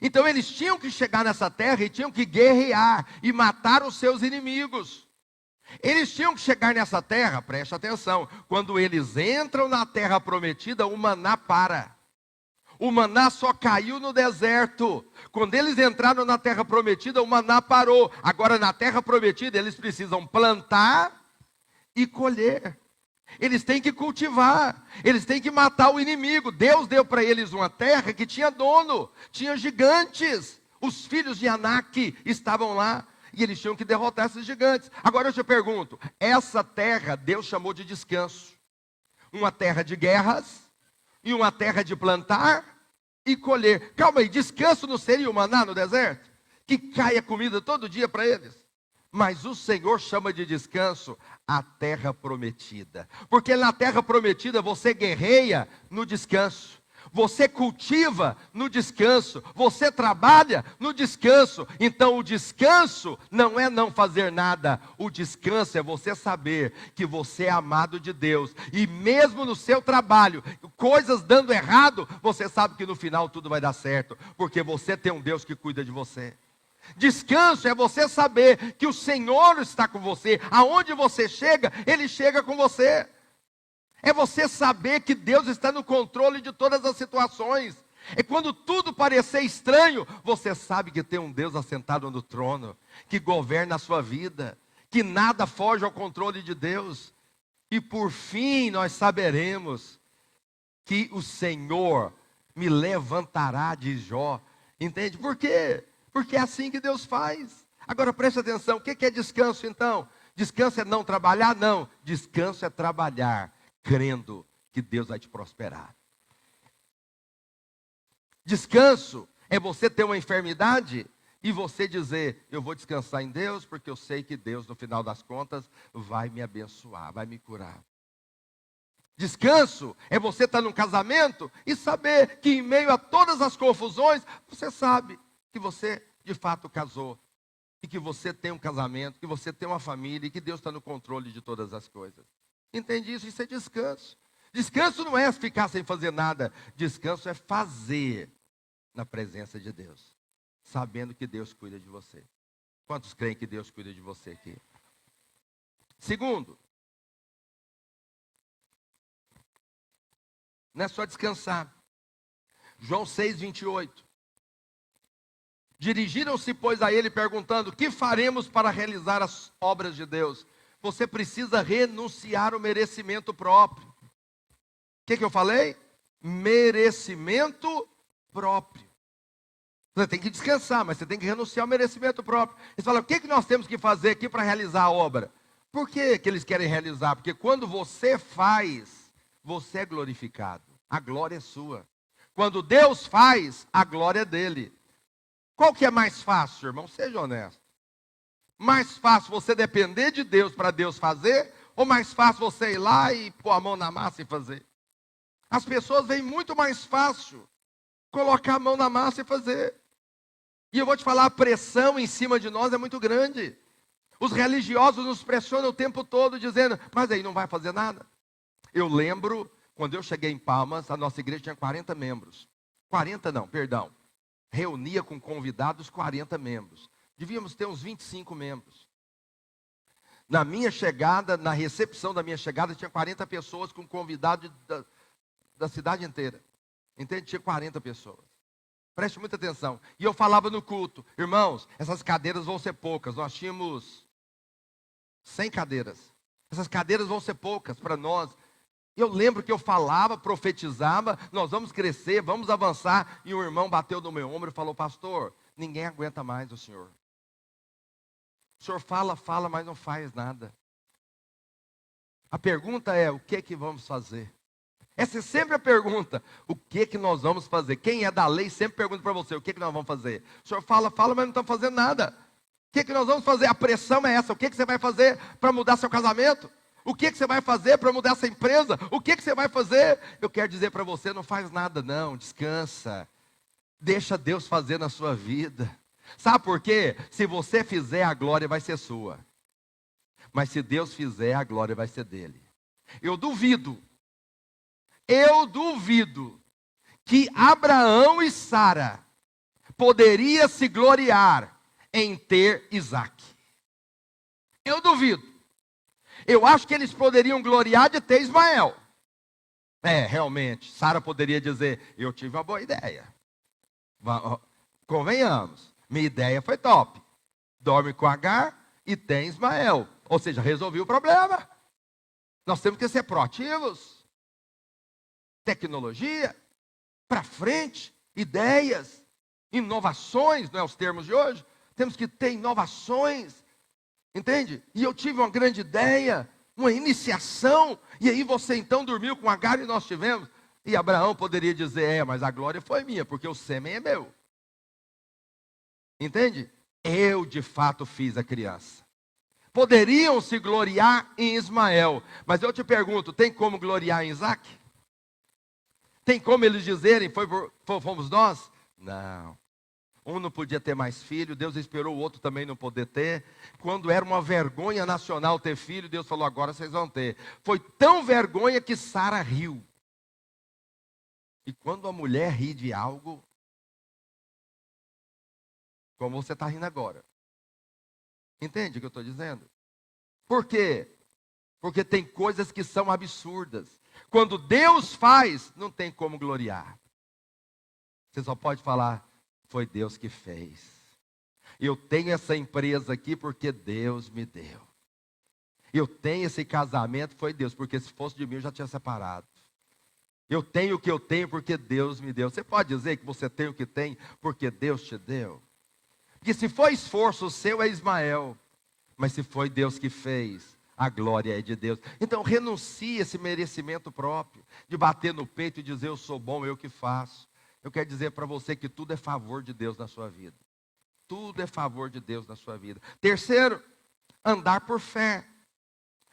Então eles tinham que chegar nessa terra e tinham que guerrear e matar os seus inimigos. Eles tinham que chegar nessa terra, preste atenção, quando eles entram na terra prometida, o maná para. O maná só caiu no deserto. Quando eles entraram na terra prometida, o maná parou. Agora na terra prometida, eles precisam plantar e colher. Eles têm que cultivar, eles têm que matar o inimigo. Deus deu para eles uma terra que tinha dono, tinha gigantes. Os filhos de Anak estavam lá e eles tinham que derrotar esses gigantes. Agora eu te pergunto, essa terra Deus chamou de descanso. Uma terra de guerras e uma terra de plantar e colher. Calma aí, descanso não seria o maná no deserto? Que caia comida todo dia para eles? Mas o Senhor chama de descanso a terra prometida. Porque na terra prometida você guerreia no descanso. Você cultiva no descanso. Você trabalha no descanso. Então o descanso não é não fazer nada. O descanso é você saber que você é amado de Deus. E mesmo no seu trabalho, coisas dando errado, você sabe que no final tudo vai dar certo. Porque você tem um Deus que cuida de você. Descanso é você saber que o Senhor está com você. Aonde você chega, Ele chega com você. É você saber que Deus está no controle de todas as situações. É quando tudo parecer estranho, você sabe que tem um Deus assentado no trono, que governa a sua vida, que nada foge ao controle de Deus. E por fim nós saberemos que o Senhor me levantará, de Jó. Entende? Por quê? Porque é assim que Deus faz. Agora preste atenção, o que é descanso então? Descanso é não trabalhar? Não. Descanso é trabalhar, crendo que Deus vai te prosperar. Descanso é você ter uma enfermidade e você dizer, eu vou descansar em Deus, porque eu sei que Deus, no final das contas, vai me abençoar, vai me curar. Descanso é você estar num casamento e saber que em meio a todas as confusões, você sabe que você de fato casou, e que você tem um casamento, que você tem uma família, e que Deus está no controle de todas as coisas. Entende isso? Isso é descanso. Descanso não é ficar sem fazer nada, descanso é fazer na presença de Deus, sabendo que Deus cuida de você. Quantos creem que Deus cuida de você aqui? Segundo, não é só descansar. João 6:28. Dirigiram-se, pois, a ele perguntando, que faremos para realizar as obras de Deus? Você precisa renunciar ao merecimento próprio. O que eu falei? Merecimento próprio. Você tem que descansar, mas você tem que renunciar ao merecimento próprio. Eles falam, o que nós temos que fazer aqui para realizar a obra? Por que eles querem realizar? Porque quando você faz, você é glorificado. A glória é sua. Quando Deus faz, a glória é dele. Qual que é mais fácil, irmão? Seja honesto. Mais fácil você depender de Deus para Deus fazer? Ou mais fácil você ir lá e pôr a mão na massa e fazer? As pessoas veem muito mais fácil colocar a mão na massa e fazer. E eu vou te falar, a pressão em cima de nós é muito grande. Os religiosos nos pressionam o tempo todo dizendo, mas aí não vai fazer nada. Eu lembro, quando eu cheguei em Palmas, a nossa igreja tinha 40 membros. 40 não, perdão. Reunia com convidados 40 membros. Devíamos ter uns 25 membros. Na minha chegada, na recepção da minha chegada, tinha 40 pessoas com convidados da cidade inteira. Entende? Tinha 40 pessoas. Preste muita atenção. E eu falava no culto, irmãos, essas cadeiras vão ser poucas. Nós tínhamos 100 cadeiras. Essas cadeiras vão ser poucas para nós. Eu lembro que eu falava, profetizava, nós vamos crescer, vamos avançar. E um irmão bateu no meu ombro e falou: pastor, ninguém aguenta mais o senhor. O senhor fala, fala, mas não faz nada. A pergunta é: o que vamos fazer? Essa é sempre a pergunta. O que nós vamos fazer? Quem é da lei sempre pergunta para você: o que nós vamos fazer? O senhor fala, fala, mas não está fazendo nada. O que nós vamos fazer? A pressão é essa. O que você vai fazer para mudar seu casamento? O que você vai fazer para mudar essa empresa? O que você vai fazer? Eu quero dizer para você: não faz nada não, descansa. Deixa Deus fazer na sua vida. Sabe por quê? Se você fizer, a glória vai ser sua. Mas se Deus fizer, a glória vai ser dele. Eu duvido que Abraão e Sara poderia se gloriar em ter Isaque. Eu duvido. Eu acho que eles poderiam gloriar de ter Ismael. Realmente, Sara poderia dizer: eu tive uma boa ideia. Convenhamos, minha ideia foi top. Dorme com Agar e tem Ismael. Ou seja, resolvi o problema. Nós temos que ser proativos. Tecnologia, para frente, ideias, inovações, não é os termos de hoje. Temos que ter inovações. Entende? E eu tive uma grande ideia, uma iniciação, e aí você então dormiu com Agar e nós tivemos. E Abraão poderia dizer: mas a glória foi minha, porque o sêmen é meu. Entende? Eu de fato fiz a criança. Poderiam se gloriar em Ismael, mas eu te pergunto: tem como gloriar em Isaque? Tem como eles dizerem: fomos nós? Não. Um não podia ter mais filho, Deus esperou o outro também não poder ter. Quando era uma vergonha nacional ter filho, Deus falou: agora vocês vão ter. Foi tão vergonha que Sara riu. E quando a mulher ri de algo, como você está rindo agora. Entende o que eu estou dizendo? Por quê? Porque tem coisas que são absurdas. Quando Deus faz, não tem como gloriar. Você só pode falar: foi Deus que fez. Eu tenho essa empresa aqui porque Deus me deu. Eu tenho esse casamento, foi Deus, porque se fosse de mim eu já tinha separado. Eu tenho o que eu tenho porque Deus me deu. Você pode dizer que você tem o que tem porque Deus te deu? Porque se foi esforço seu, é Ismael. Mas se foi Deus que fez, a glória é de Deus. Então renuncie esse merecimento próprio, de bater no peito e dizer: eu sou bom, eu que faço. Eu quero dizer para você que tudo é favor de Deus na sua vida. Tudo é favor de Deus na sua vida. Terceiro, andar por fé.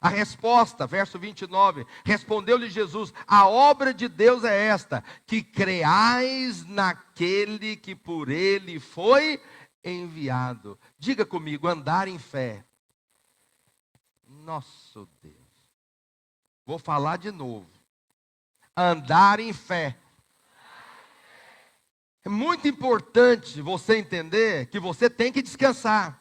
A resposta, verso 29, respondeu-lhe Jesus: a obra de Deus é esta, que creais naquele que por ele foi enviado. Diga comigo: andar em fé. Nosso Deus. Vou falar de novo. Andar em fé. É muito importante você entender que você tem que descansar,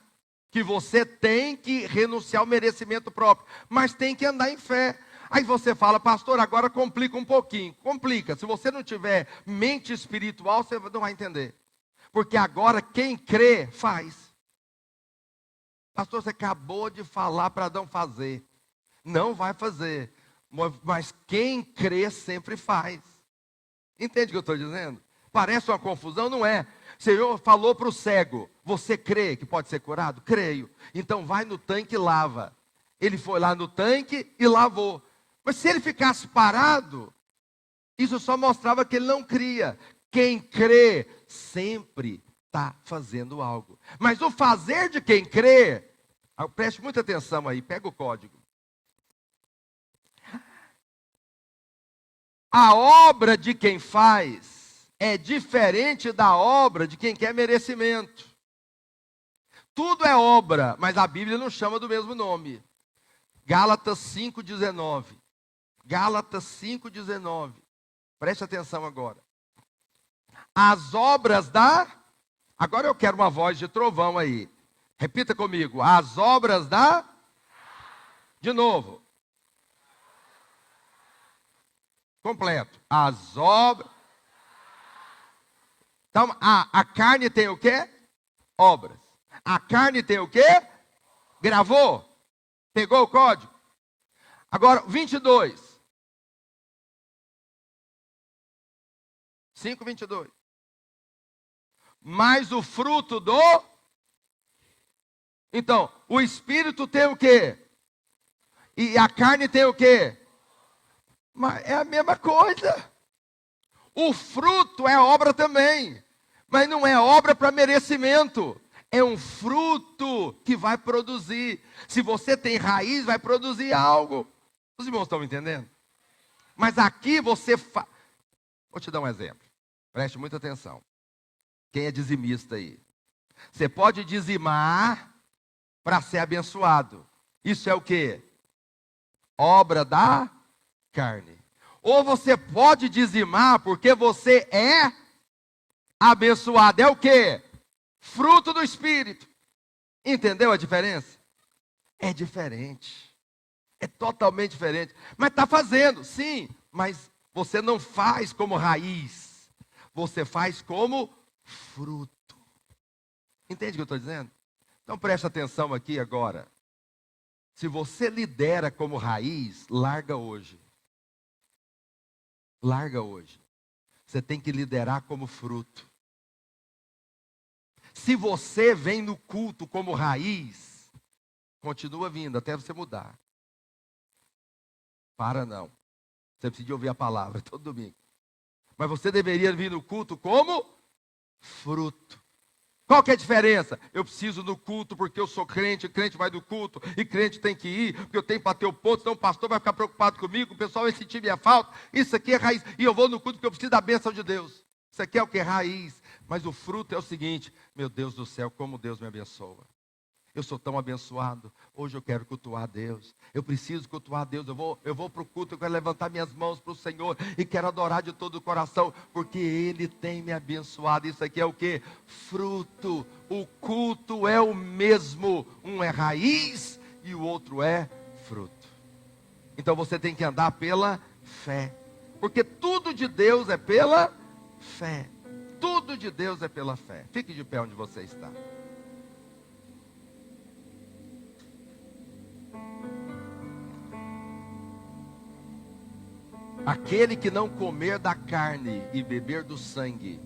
que você tem que renunciar ao merecimento próprio, mas tem que andar em fé. Aí você fala: pastor, agora complica um pouquinho. Complica. Se você não tiver mente espiritual, você não vai entender. Porque agora quem crê, faz. Pastor, você acabou de falar para Adão fazer. Não vai fazer. Mas quem crê sempre faz. Entende o que eu estou dizendo? Parece uma confusão, não é? O Senhor falou para o cego: você crê que pode ser curado? Creio. Então vai no tanque e lava. Ele foi lá no tanque e lavou. Mas se ele ficasse parado, isso só mostrava que ele não cria. Quem crê sempre está fazendo algo. Mas o fazer de quem crê, preste muita atenção aí, pega o código. A obra de quem faz é diferente da obra de quem quer merecimento. Tudo é obra, mas a Bíblia não chama do mesmo nome. Gálatas 5,19. Gálatas 5,19. Preste atenção agora. As obras da... Agora eu quero uma voz de trovão aí. Repita comigo. As obras da... De novo. Completo. As obras... Então, a carne tem o quê? Obras. A carne tem o quê? Gravou? Pegou o código? Agora, 22. 5:22. Mas o fruto do... Então, o Espírito tem o quê? E a carne tem o quê? Mas é a mesma coisa. O fruto é obra também. Mas não é obra para merecimento. É um fruto que vai produzir. Se você tem raiz, vai produzir algo. Os irmãos estão me entendendo? Mas aqui você faz... Vou te dar um exemplo. Preste muita atenção. Quem é dizimista aí? Você pode dizimar para ser abençoado. Isso é o quê? Obra da carne. Ou você pode dizimar porque você é abençoado. É o quê? Fruto do Espírito. Entendeu a diferença? É diferente. É totalmente diferente. Mas está fazendo, sim. Mas você não faz como raiz. Você faz como fruto. Entende o que eu estou dizendo? Então preste atenção aqui agora. Se você lidera como raiz, larga hoje. Larga hoje. Você tem que liderar como fruto. Se você vem no culto como raiz, continua vindo até você mudar. Para não. Você precisa ouvir a palavra todo domingo. Mas você deveria vir no culto como fruto. Qual que é a diferença? Eu preciso no culto porque eu sou crente vai do culto, e crente tem que ir, porque eu tenho que bater o ponto, senão o pastor vai ficar preocupado comigo, o pessoal vai sentir minha falta. Isso aqui é raiz. E eu vou no culto porque eu preciso da bênção de Deus. Isso aqui é o que é raiz. Mas o fruto é o seguinte: meu Deus do céu, como Deus me abençoa. Eu sou tão abençoado. Hoje eu quero cultuar a Deus. Eu preciso cultuar a Deus. Eu vou para o culto, eu quero levantar minhas mãos para o Senhor e quero adorar de todo o coração, porque Ele tem me abençoado. Isso aqui é o que? Fruto. O culto é o mesmo. Um é raiz e o outro é fruto. Então você tem que andar pela fé. Porque tudo de Deus é pela fé. Tudo de Deus é pela fé. Fique de pé onde você está. Aquele que não comer da carne e beber do sangue.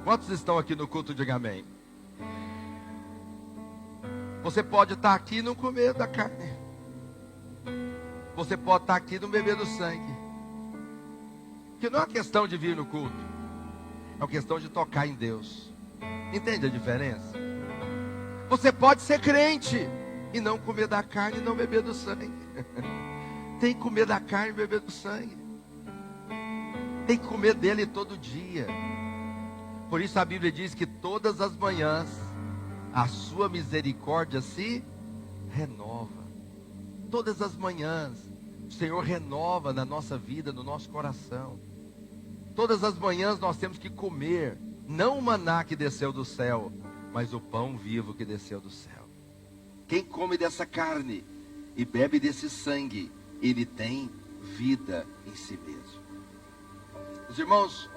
Quantos estão aqui no culto? Diga amém. Você pode estar aqui e não comer da carne. Você pode estar aqui e não beber do sangue. Que não é uma questão de vir no culto. É uma questão de tocar em Deus. Entende a diferença? Você pode ser crente e não comer da carne e não beber do sangue. Tem que comer da carne e beber do sangue. Tem que comer dele todo dia. Por isso a Bíblia diz que todas as manhãs a sua misericórdia se renova. Todas as manhãs o Senhor renova na nossa vida, no nosso coração. Todas as manhãs nós temos que comer, não o maná que desceu do céu, mas o pão vivo que desceu do céu. Quem come dessa carne e bebe desse sangue, ele tem vida em si mesmo. Os irmãos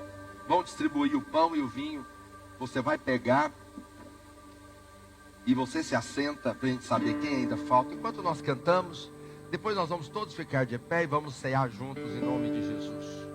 vão distribuir o pão e o vinho. Você vai pegar e você se assenta para a gente saber quem ainda falta. Enquanto nós cantamos, depois nós vamos todos ficar de pé e vamos cear juntos em nome de Jesus.